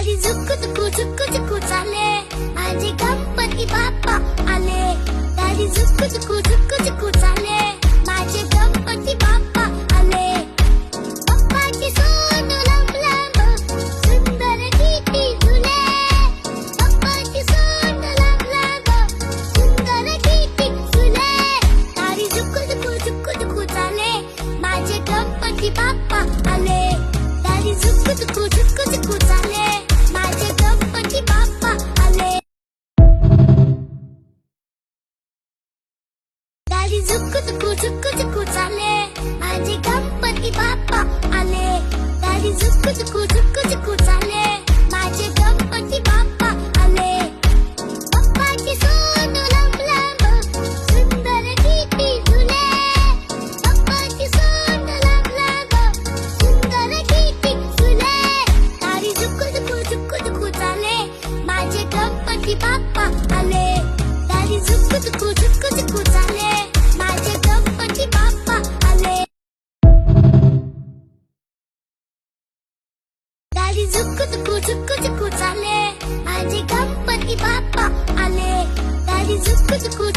दारी झुकू झुकू चाले, माझे गणपती बाप्पा आले. दारी झुकू झुकू चाले, माझे गणपती बाप्पा आले. बाप्पाची सोन लांब लांब, सुंदर टिटी झुले. बाप्पाची सोन लांब लांब, सुंदर टिटी झुले. दारी झुकू चाले, माझे गणपती बाप्पा आले. दारी झुकू झुकू चाले, माझे गणपती बाप्पा आले. दारी झुकू चाले, माझे गणपती बाप्पा आले. दारी झुकू चाले, माझे गणपती बाप्पा आले. बाप्पाची सोन लांब लांब, सुंदर टिटी झुले. बाप्पाची सोन लांब लांब, सुंदर टिटी झुले. दारी झुकू चाले, माझे गणपती बाप्पा आले. दारी झुकू चाले, माझे गणपती बाप्पा आले. दारी झुकू चाले, माझे गणपती बाप्पा आले. दारी झुकू